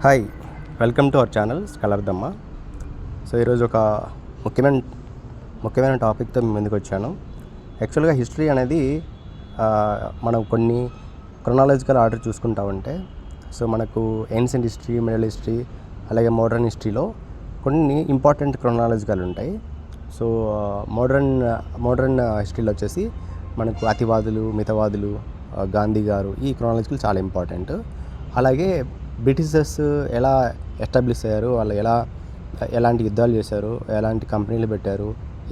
Hi, welcome to our channel స్కలర్దమ్మ. So ఈరోజు ఒక ముఖ్యమైన టాపిక్తో మీ ముందుకు వచ్చాను. యాక్చువల్గా హిస్టరీ అనేది మనం కొన్ని క్రొనాలజికల్ ఆర్డర్ చూసుకుంటా ఉంటే మనకు ఏన్షియంట్ హిస్టరీ, మిడిల్ హిస్టరీ, అలాగే మోడర్న్ హిస్టరీలో కొన్ని ఇంపార్టెంట్ క్రొనాలజికల్ ఉంటాయి. సో మోడర్న్ హిస్టరీలో వచ్చేసి మనకు అతివాదులు, మితవాదులు, గాంధీ గారు, ఈ క్రొనాలజికల్ చాలా ఇంపార్టెంట్. అలాగే బ్రిటిషర్స్ ఎలా ఎస్టాబ్లిష్ అయ్యారు, వాళ్ళు ఎలాంటి యుద్ధాలు చేశారు, ఎలాంటి కంపెనీలు పెట్టారు,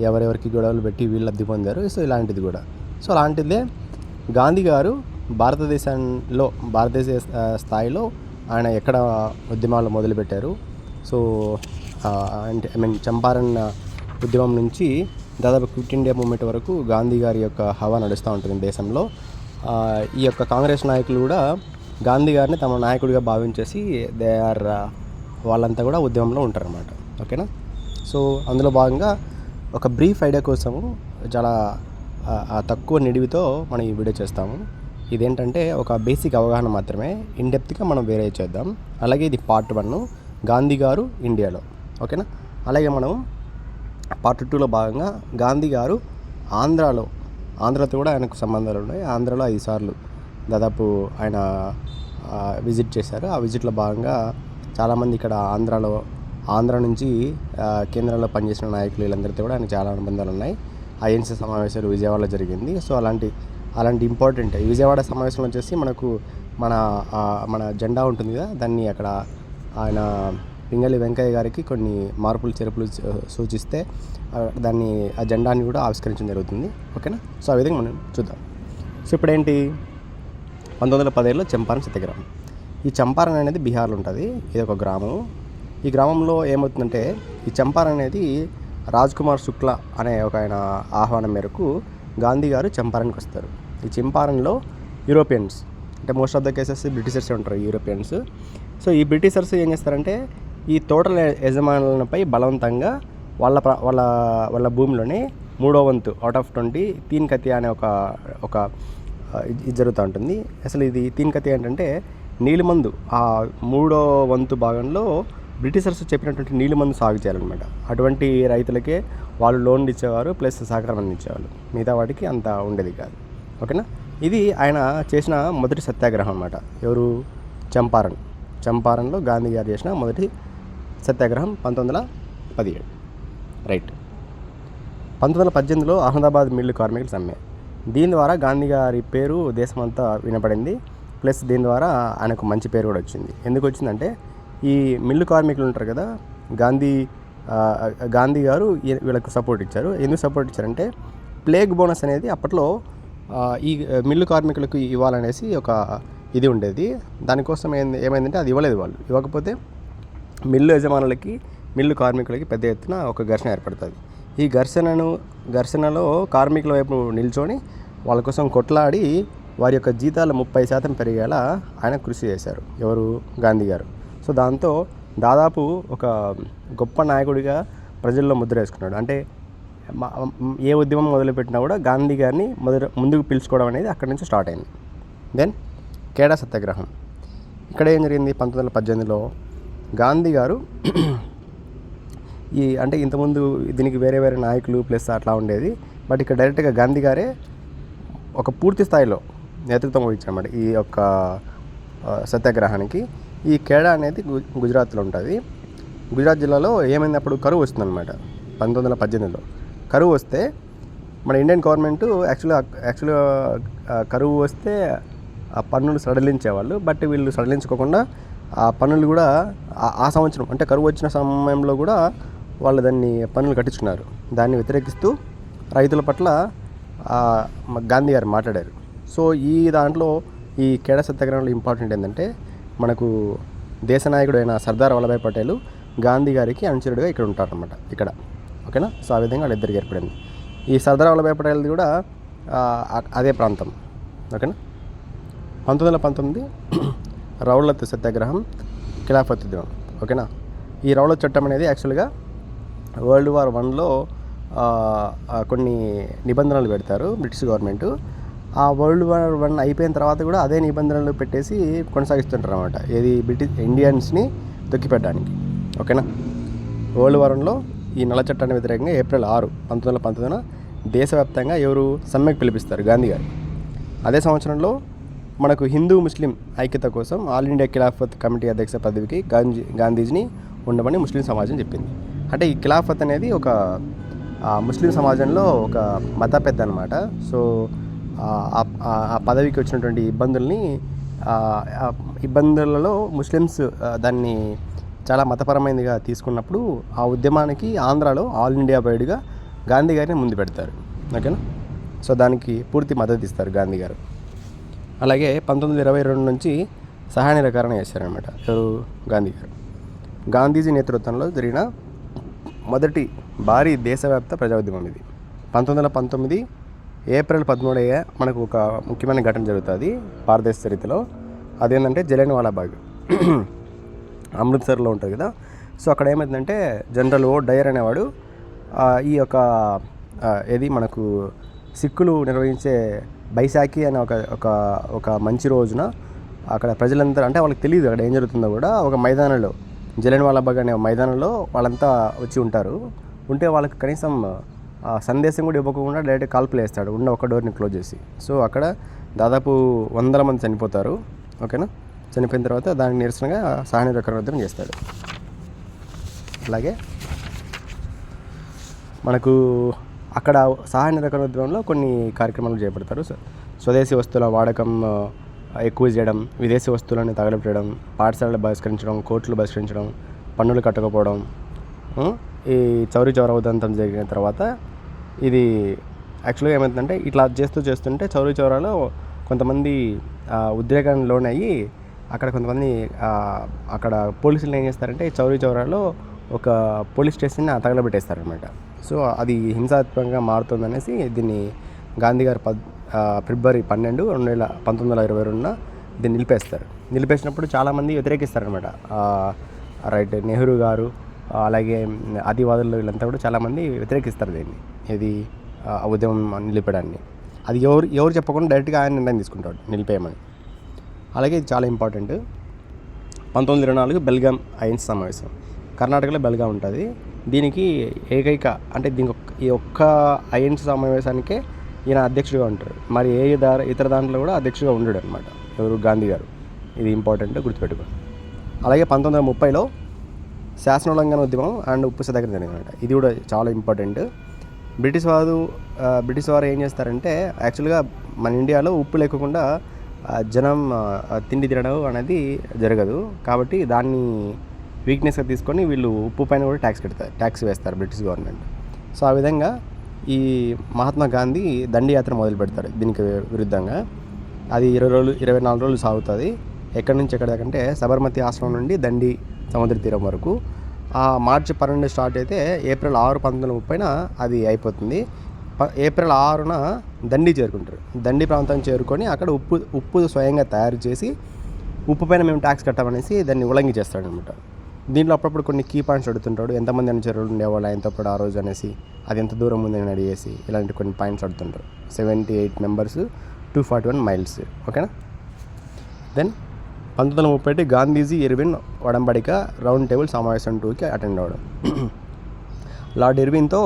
ఎవరెవరికి గొడవలు పెట్టి వీళ్ళు లబ్ధి పొందారు. సో ఇలాంటిది కూడా. సో అలాంటిదే గాంధీ గారు భారతదేశ స్థాయిలో ఆయన ఎక్కడ ఉద్యమాలు మొదలుపెట్టారు. సో చంపారన్ ఉద్యమం నుంచి దాదాపు క్విట్ ఇండియా మూమెంట్ వరకు గాంధీ గారి యొక్క హవా నడుస్తూ ఉంటుంది దేశంలో. ఈ యొక్క కాంగ్రెస్ నాయకులు కూడా గాంధీ గారిని తమ నాయకుడిగా భావించేసి వాళ్ళంతా కూడా ఉద్యమంలో ఉంటారన్నమాట. ఓకేనా. సో అందులో భాగంగా ఒక బ్రీఫ్ ఐడియా కోసము చాలా తక్కువ నిడివితో మనం ఈ వీడియో చేస్తాము. ఇదేంటంటే ఒక బేసిక్ అవగాహన మాత్రమే, ఇన్డెప్త్గా మనం వేరే చేద్దాం. అలాగే ఇది పార్ట్ 1, గాంధీ గారు ఇండియాలో. ఓకేనా. అలాగే మనం పార్ట్ 2లో భాగంగా గాంధీ గారు ఆంధ్రాతో కూడా ఆయనకు సంబంధాలు ఉన్నాయి. ఆంధ్రాలో 5 సార్లు దాదాపు ఆయన విజిట్ చేశారు. ఆ విజిట్లో భాగంగా చాలామంది ఇక్కడ ఆంధ్ర నుంచి కేంద్రంలో పనిచేసిన నాయకులు వీళ్ళందరితో కూడా ఆయనకు చాలా అనుబంధాలు ఉన్నాయి. ఐఎన్సీ సమావేశాలు విజయవాడలో జరిగింది. సో అలాంటి ఇంపార్టెంట్ విజయవాడ సమావేశంలో వచ్చేసి మనకు మన జెండా ఉంటుంది కదా, దాన్ని అక్కడ ఆయన పింగళి వెంకయ్య గారికి కొన్ని మార్పులు చేర్పులు సూచిస్తే ఆ జెండాని కూడా ఆవిష్కరించడం జరుగుతుంది. ఓకేనా. సో ఆ విధంగా మనం చూద్దాం. సో ఇప్పుడేంటి, 1917లో చంపారన్ సత్యాగ్రహం. ఈ చంపారన్ అనేది బీహార్లో ఉంటుంది. ఇది ఒక గ్రామం. ఈ గ్రామంలో ఏమవుతుందంటే, ఈ చంపారన్ అనేది రాజ్ కుమార్ శుక్లా అనే ఒక ఆయన ఆహ్వానం మేరకు గాంధీ గారు చంపారన్కి వస్తారు. ఈ చంపారన్లో యూరోపియన్స్, అంటే most of the cases Britishers ఉంటారు యూరోపియన్స్. సో ఈ బ్రిటిషర్స్ ఏం చేస్తారంటే, ఈ తోటల యజమానులపై బలవంతంగా వాళ్ళ భూమిలోనే 3వ వంతు అవుట్ ఆఫ్ 20 తీన్ కతియా అనే ఒక ఇది జరుగుతూ ఉంటుంది. అసలు ఇది తీన్ కతియా ఏంటంటే నీలిమందు, ఆ 3వ వంతు భాగంలో బ్రిటిషర్స్ చెప్పినటువంటి నీలిమందు సాగు చేయాలన్నమాట. అటువంటి రైతులకే వాళ్ళు లోన్లు ఇచ్చేవారు, ప్లస్ సహకారం అందించేవాళ్ళు. మిగతా వాటికి అంత ఉండేది కాదు. ఓకేనా. ఇది ఆయన చేసిన మొదటి సత్యాగ్రహం అన్నమాట. ఎవరు? చంపారన్లో గాంధీ గారు చేసిన మొదటి సత్యాగ్రహం 1917. రైట్. 1918లో అహ్మదాబాద్ మిల్లు కార్మికులు సమ్మె. దీని ద్వారా గాంధీ గారి పేరు దేశమంతా వినపడింది. ప్లస్ దీని ద్వారా ఆయనకు మంచి పేరు కూడా వచ్చింది. ఎందుకు వచ్చిందంటే, ఈ మిల్లు కార్మికులు ఉంటారు కదా, గాంధీ గారు వీళ్ళకు సపోర్ట్ ఇచ్చారు. ఎందుకు సపోర్ట్ ఇచ్చారంటే, ప్లేగ్ బోనస్ అనేది అప్పట్లో ఈ మిల్లు కార్మికులకు ఇవ్వాలనేసి ఒక ఇది ఉండేది. దానికోసం ఏమైందంటే అది ఇవ్వలేదు వాళ్ళు. ఇవ్వకపోతే మిల్లు యజమానులకి, మిల్లు కార్మికులకి పెద్ద ఎత్తున ఒక ఘర్షణ ఏర్పడుతుంది. ఈ ఘర్షణలో కార్మికుల వైపు నిల్చొని వాళ్ళ కోసం కొట్లాడి వారి యొక్క జీతాలు 30% పెరిగేలా ఆయన కృషి చేశారు. ఎవరు? గాంధీ గారు. సో దాంతో దాదాపు ఒక గొప్ప నాయకుడిగా ప్రజల్లో ముద్ర వేసుకున్నాడు. అంటే ఏ ఉద్యమం మొదలుపెట్టినా కూడా గాంధీ గారిని ముందుకు పిలుచుకోవడం అనేది అక్కడి నుంచి స్టార్ట్ అయింది. దెన్ ఖేడా సత్యాగ్రహం. ఇక్కడ ఏం జరిగింది? 1918లో గాంధీ గారు అంటే ఇంతకుముందు దీనికి వేరే నాయకులు ప్లస్ అట్లా ఉండేది. బట్ ఇక్కడ డైరెక్ట్గా గాంధీ గారే ఒక పూర్తి స్థాయిలో నేతృత్వం వహించారన్నమాట ఈ యొక్క సత్యాగ్రహానికి. ఈ ఖేడా అనేది గుజరాత్లో ఉంటుంది. గుజరాత్ జిల్లాలో ఏమైంది, అప్పుడు కరువు వస్తుందన్నమాట. 1918లో కరువు వస్తే మన ఇండియన్ గవర్నమెంట్ యాక్చువల్గా కరువు వస్తే ఆ పన్నులు సడలించేవాళ్ళు. బట్ వీళ్ళు సడలించుకోకుండా ఆ పన్నులు కూడా ఆ సంవత్సరం, అంటే కరువు వచ్చిన సమయంలో కూడా వాళ్ళు పన్నులు కట్టించుకున్నారు. దాన్ని వ్యతిరేకిస్తూ రైతుల పట్ల గాంధీ గారు మాట్లాడారు. సో ఈ దాంట్లో ఈ ఖేడా సత్యాగ్రహంలో ఇంపార్టెంట్ ఏంటంటే, మనకు దేశ నాయకుడు అయిన సర్దార్ వల్లభాయ్ పటేల్ గాంధీ గారికి అనుచరుడుగా ఇక్కడ ఉంటారన్నమాట ఇక్కడ. ఓకేనా. సో ఆ విధంగా వాళ్ళిద్దరికి ఏర్పడింది. ఈ సర్దార్ వల్లభాయ్ పటేల్ది కూడా అదే ప్రాంతం. ఓకేనా. 1919 రౌలత్ సత్యాగ్రహం, ఖిలాఫత్ ఉద్యమం. ఓకేనా. ఈ రౌలత్ చట్టం అనేది యాక్చువల్గా World War Iలో కొన్ని నిబంధనలు పెడతారు బ్రిటిష్ గవర్నమెంట్. ఆ వరల్డ్ వార్ 1 అయిపోయిన తర్వాత కూడా అదే నిబంధనలు పెట్టేసి కొనసాగిస్తుంటారు అన్నమాట. ఏది బ్రిటిష్ ఇండియన్స్ని తొక్కిపెట్టడానికి. ఓకేనా. వరల్డ్ వార్ 1లో ఈ నల్ల చట్టానికి వ్యతిరేకంగా ఏప్రిల్ 6, 1919 దేశవ్యాప్తంగా ఎవరు సమ్మెకు పిలిపిస్తారు గాంధీ గారు. అదే సంవత్సరంలో మనకు హిందూ ముస్లిం ఐక్యత కోసం ఆల్ ఇండియా ఖిలాఫత్ కమిటీ అధ్యక్ష పదవికి గాంధీజీని ఉండమని ముస్లిం సమాజం చెప్పింది. అంటే ఈ ఖిలాఫత్ అనేది ఒక ముస్లిం సమాజంలో ఒక మత పెద్ద అనమాట. సో ఆ పదవికి వచ్చినటువంటి ఇబ్బందులలో ముస్లిమ్స్ దాన్ని చాలా మతపరమైనదిగా తీసుకున్నప్పుడు ఆ ఉద్యమానికి ఆంధ్రాలో ఆల్ ఇండియా వైడ్గా గాంధీ గారిని ముందు పెడతారు. ఓకేనా. సో దానికి పూర్తి మద్దతు ఇస్తారు గాంధీ గారు. అలాగే 1922 నుంచి సహాయ నిరాకరణ చేశారనమాట ఎవరు, గాంధీ గారు. గాంధీజీ నేతృత్వంలో జరిగిన మొదటి భారీ దేశవ్యాప్త ప్రజా ఉద్యమం ఇది. 1919 ఏప్రిల్ 13 మనకు ఒక ముఖ్యమైన ఘటన జరుగుతుంది భారతదేశ చరిత్రలో. అదేంటంటే జలియన్వాలా బాగ్ అమృత్సర్లో ఉంటుంది కదా. సో అక్కడ ఏమైందంటే జనరల్ ఓ డయర్ అనేవాడు ఈ యొక్క ఏది మనకు సిక్కులు నిర్వహించే బైశాఖి అనే ఒక మంచి రోజున అక్కడ ప్రజలంతా, అంటే వాళ్ళకి తెలియదు అక్కడ ఏం జరుగుతుందో కూడా, ఒక మైదానంలో జలియన్వాలా బాగ్ అనే వందనంలో వాళ్ళంతా వచ్చి ఉంటారు. ఉంటే వాళ్ళకి కనీసం సందేశం కూడా ఇవ్వకుండా డైరెక్ట్ కాల్పులు వేస్తాడు ఉన్న ఒక డోర్ని క్లోజ్ చేసి. సో అక్కడ దాదాపు 100 మంది చనిపోతారు. ఓకేనా. చనిపోయిన తర్వాత దానికి నిరసనగా సహాయ నిరాకరణ చేస్తాడు. అలాగే మనకు అక్కడ సహాయ నిరాకరణ ఉద్యమంలో కొన్ని కార్యక్రమాలు చేపడతారు. స్వదేశీ వస్తువుల వాడకం ఎక్కువ చేయడం, విదేశీ వస్తువులను తగలపెట్టడం, పాఠశాలలు బహిష్కరించడం, కోర్టులు బహిష్కరించడం, పన్నులు కట్టకపోవడం. ఈ చౌరీ చౌరా ఉదంతం జరిగిన తర్వాత ఇది యాక్చువల్గా ఏమవుతుందంటే ఇట్లా చేస్తుంటే చౌరీ చౌరాలో కొంతమంది ఉద్రేకానికి లోనయ్యి అక్కడ కొంతమంది అక్కడ పోలీసులు ఏం చేస్తారంటే చౌరీ చౌరాలో ఒక పోలీస్ స్టేషన్ని తగలబెట్టేస్తారనమాట. సో అది హింసాత్మకంగా మారుతుందనేసి దీన్ని గాంధీ గారు ఫిబ్రవరి 12, 1922 దీన్ని నిలిపేస్తారు. నిలిపేసినప్పుడు చాలామంది వ్యతిరేకిస్తారనమాట. రైట్, నెహ్రూ గారు అలాగే ఆదివాదులు వీళ్ళంతా కూడా చాలామంది వ్యతిరేకిస్తారు దీన్ని, ఇది ఉద్యమం నిలిపడాన్ని. అది ఎవరు చెప్పకుండా డైరెక్ట్గా ఆయన నిర్ణయం తీసుకుంటాడు నిలిపేయమని. అలాగే ఇది చాలా ఇంపార్టెంట్. 1924 బెల్గాం ఐన్స్ సమావేశం, కర్ణాటకలో బెల్గాం ఉంటుంది. దీనికి అంటే ఈ ఒక్క ఐన్స్ సమావేశానికే ఈయన అధ్యక్షుడిగా ఉంటారు. మరి ఇతర దాంట్లో కూడా అధ్యక్షుడిగా ఉండడు అనమాట ఎవరు, గాంధీ గారు. ఇది ఇంపార్టెంట్, గుర్తుపెట్టుకోండి. అలాగే 1930లో శాసనోల్లంఘన ఉద్యమం అండ్ ఉప్పు సత్యాగ్రహం జరిగిందన్నమాట. ఇది కూడా చాలా ఇంపార్టెంట్. బ్రిటిష్ వారు ఏం చేస్తారంటే యాక్చువల్గా మన ఇండియాలో ఉప్పు లేకుండా జనం తిండి తినడం అనేది జరగదు. కాబట్టి దాన్ని వీక్నెస్గా తీసుకొని వీళ్ళు ఉప్పు పైన కూడా ట్యాక్స్ వేస్తారు బ్రిటిష్ గవర్నమెంట్. సో ఆ విధంగా ఈ మహాత్మా గాంధీ దండి యాత్ర మొదలు పెడతారు దీనికి విరుద్ధంగా. అది 24 రోజులు సాగుతుంది. ఎక్కడి నుంచి ఎక్కడికంటే సబర్మతి ఆశ్రమం నుండి దండి సముద్ర తీరం వరకు. మార్చి 12 స్టార్ట్ అయితే ఏప్రిల్ 6, 1930 అది అయిపోతుంది. ఏప్రిల్ 6న దండి చేరుకుంటారు. దండి ప్రాంతం చేరుకొని అక్కడ ఉప్పు స్వయంగా తయారు చేసి ఉప్పు పైన మేము ట్యాక్స్ కట్టామనేసి దాన్ని ఉల్లంఘించేస్తాడనమాట. దీంట్లో అప్పుడప్పుడు కొన్ని కీ పాయింట్స్ అడుగుతుంటాడు. ఎంతమంది అనుచరులు ఉండేవాళ్ళు ఆయనతో పాటు ఆ రోజు అనేసి, అది ఎంత దూరం ఉందని అడిగేసి ఇలాంటి కొన్ని పాయింట్స్ అడుగుతుంటారు. 78 మెంబర్స్, 241 మైల్స్. ఓకేనా. దెన్ 1931 గాంధీజీ ఇర్విన్ ఒడంబడిక రౌండ్ టేబుల్ సమావేశం 2కి అటెండ్ అవ్వడం. లార్డ్ ఇర్విన్తో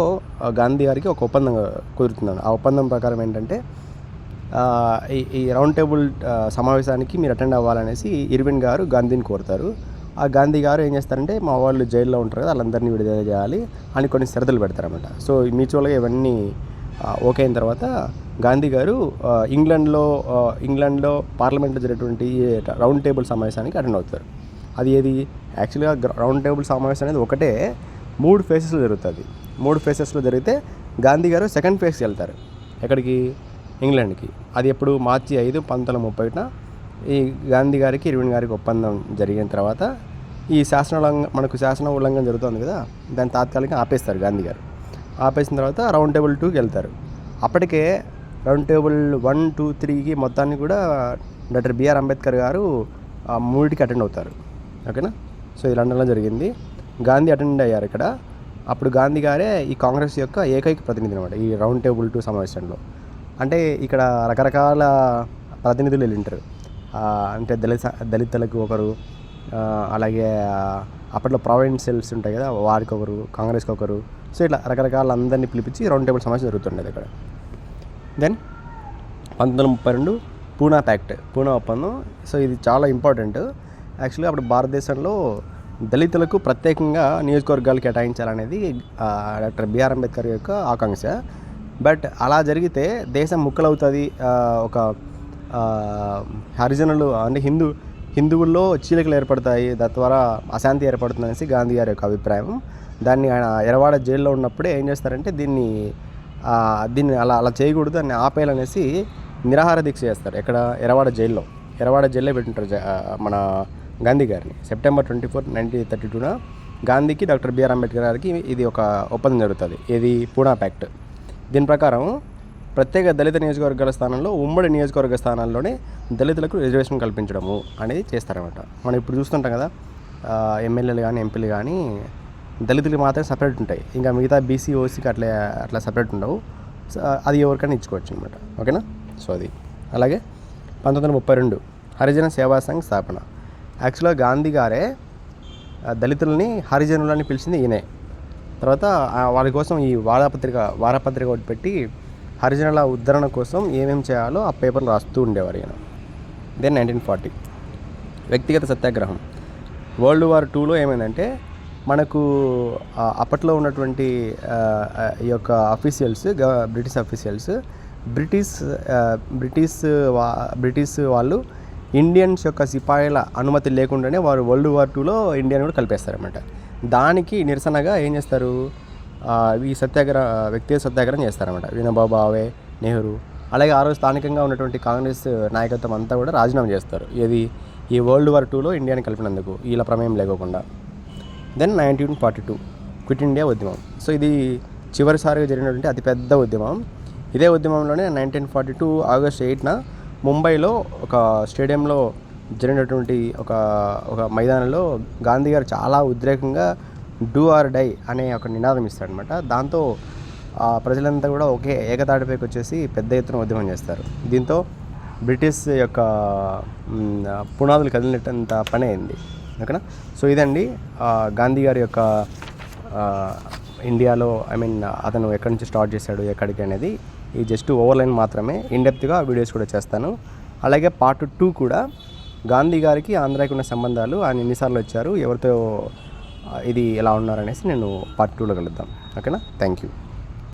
గాంధీ గారికి ఒక ఒప్పందం కుదురుతున్నాడు. ఆ ఒప్పందం ప్రకారం ఏంటంటే ఈ రౌండ్ టేబుల్ సమావేశానికి మీరు అటెండ్ అవ్వాలనేసి ఇర్విన్ గారు గాంధీని కోరుతారు. ఆ గాంధీ గారు ఏం చేస్తారంటే మా వాళ్ళు జైల్లో ఉంటారు కదా వాళ్ళందరినీ విడుదల చేయాలి అని కొన్ని షరతులు పెడతారన్నమాట. సో మ్యూచువల్గా ఇవన్నీ ఓకే అయిన తర్వాత గాంధీ గారు ఇంగ్లాండ్లో పార్లమెంట్లో జరిగేటువంటి రౌండ్ టేబుల్ సమావేశానికి అటెండ్ అవుతారు. అది ఏది యాక్చువల్గా రౌండ్ టేబుల్ సమావేశం అనేది ఒకటే 3 ఫేజెస్లో జరుగుతుంది. 3 ఫేజెస్లో జరిగితే గాంధీ గారు సెకండ్ ఫేజ్కి వెళ్తారు. ఎక్కడికి? ఇంగ్లాండ్కి. అది ఎప్పుడు మార్చి 5, 1930 ఈ గాంధీ గారికి ఇర్విన్ గారికి ఒప్పందం జరిగిన తర్వాత ఈ శాసన ఉల్లంఘన జరుగుతుంది కదా, దాన్ని తాత్కాలికంగా ఆపేస్తారు గాంధీ గారు. ఆపేసిన తర్వాత రౌండ్ టేబుల్ 2కి వెళ్తారు. అప్పటికే రౌండ్ టేబుల్ 1, 2, 3కి మొత్తాన్ని కూడా డాక్టర్ బిఆర్ అంబేద్కర్ గారు 3కి అటెండ్ అవుతారు. ఓకేనా. సో ఇది లండన్లో జరిగింది. గాంధీ అటెండ్ అయ్యారు ఇక్కడ. అప్పుడు గాంధీ గారే ఈ కాంగ్రెస్ యొక్క ఏకైక ప్రతినిధి అనమాట ఈ రౌండ్ టేబుల్ 2 సమావేశంలో. అంటే ఇక్కడ రకరకాల ప్రతినిధులు వెళ్ళింటారు. అంటే దళితులకు ఒకరు, అలాగే అప్పట్లో ప్రావిన్షియల్స్ ఉంటాయి కదా, వారికి ఒకరు, కాంగ్రెస్కి ఒకరు. సో ఇట్లా రకరకాల అందరినీ పిలిపించి రౌండ్ టేబుల్ సమావేశం జరుగుతుండేది ఇక్కడ. దెన్ 1932 పూనా ఒప్పందం. సో ఇది చాలా ఇంపార్టెంట్. యాక్చువల్గా అప్పుడు భారతదేశంలో దళితులకు ప్రత్యేకంగా నియోజకవర్గాలు కేటాయించాలనేది డాక్టర్ బిఆర్ అంబేద్కర్ యొక్క ఆకాంక్ష. బట్ అలా జరిగితే దేశం ముక్కలవుతుంది, ఒక హరిజనులు అంటే హిందువుల్లో చీలికలు ఏర్పడతాయి, తద్వారా అశాంతి ఏర్పడుతుందనేసి గాంధీ గారి యొక్క అభిప్రాయం. దాన్ని ఆయన ఎరవాడ జైల్లో ఉన్నప్పుడే ఏం చేస్తారంటే దీన్ని అలా చేయకూడదు, దాన్ని ఆపేయాలనేసి నిరాహార దీక్ష చేస్తారు. ఎక్కడ? ఎరవాడ జైల్లో పెట్టింటారు మన గాంధీ గారిని. సెప్టెంబర్ 24, 1932 గాంధీకి డాక్టర్ బిఆర్ అంబేద్కర్ గారికి ఇది ఒక ఒప్పందం జరుగుతుంది. ఇది పూనా ప్యాక్ట్. దీని ప్రకారం ప్రత్యేక దళిత నియోజకవర్గాల స్థానంలో ఉమ్మడి నియోజకవర్గ స్థానాల్లోనే దళితులకు రిజర్వేషన్ కల్పించడము అనేది చేస్తారన్నమాట. మనం ఇప్పుడు చూస్తుంటాం కదా, ఎమ్మెల్యేలు కానీ ఎంపీలు కానీ దళితులకు మాత్రమే సపరేట్ ఉంటాయి, ఇంకా మిగతా బీసీ ఓసీకి అట్లా సపరేట్ ఉండవు. అది ఎవరికైనా ఇచ్చుకోవచ్చు అనమాట. ఓకేనా? సో అది. అలాగే 1932 హరిజన సేవా సంఘ్ స్థాపన. యాక్చువల్గా గాంధీ గారే దళితులని హరిజనులని పిలిచింది ఈయనే. తర్వాత వాళ్ళ కోసం ఈ వారపత్రిక ఒకటి పెట్టి హరిజనుల ఉద్ధరణ కోసం ఏమేమి చేయాలో ఆ పేపర్లు రాస్తూ ఉండేవారు ఈయన. దెన్ 1940 వ్యక్తిగత సత్యాగ్రహం. వరల్డ్ వార్ 2లో ఏమైందంటే మనకు అప్పట్లో ఉన్నటువంటి ఈ యొక్క అఫీషియల్స్, బ్రిటిష్ అఫీషియల్స్, బ్రిటిష్ వాళ్ళు ఇండియన్స్ యొక్క సిపాయిల అనుమతి లేకుండానే వారు వరల్డ్ వార్ 2లో ఇండియాని కూడా కలిపేస్తారన్నమాట. దానికి నిరసనగా ఏం చేస్తారు, ఈ వ్యక్తిగత సత్యాగ్రహం చేస్తారన్నమాట. వినోబా భావే, నెహ్రూ, అలాగే ఆ రోజు స్థానికంగా ఉన్నటువంటి కాంగ్రెస్ నాయకత్వం అంతా కూడా రాజీనామా చేస్తారు. ఈ వరల్డ్ వార్ 2లో ఇండియాని కలిపినందుకు వీళ్ళ ప్రమేయం లేకోకుండా. దెన్ 1942 క్విట్ ఇండియా ఉద్యమం. సో ఇది చివరిసారిగా జరిగినటువంటి అతిపెద్ద ఉద్యమం. ఇదే ఉద్యమంలోనే 1942 ఆగస్టు 8న ముంబైలో ఒక స్టేడియంలో జరిగినటువంటి ఒక మైదానంలో గాంధీ గారు చాలా ఉద్రేకంగా డూ ఆర్ డై అనే ఒక నినాదం ఇస్తాడనమాట. దాంతో ప్రజలంతా కూడా ఒకే ఏకతాటిపైకి వచ్చేసి పెద్ద ఎత్తున ఉద్యమం చేస్తారు. దీంతో బ్రిటిష్ యొక్క పునాదులు కదిలినట్టంత పని అయింది. ఓకేనా? సో ఇదండి గాంధీ గారి యొక్క ఇండియాలో అతను ఎక్కడి నుంచి స్టార్ట్ చేశాడు, ఎక్కడికి అనేది. ఈ జస్ట్ ఓవర్లైన్ మాత్రమే. ఇన్డెప్త్గా వీడియోస్ కూడా చేస్తాను. అలాగే పార్ట్ 2 కూడా గాంధీ గారికి ఆంధ్రాకి ఉన్న సంబంధాలు, ఆయన ఎన్నిసార్లు వచ్చారు, ఎవరితో ఇది ఎలా ఉన్నారనేసి నేను పార్ట్ 2లో కలుద్దాం. ఓకేనా? Thank you.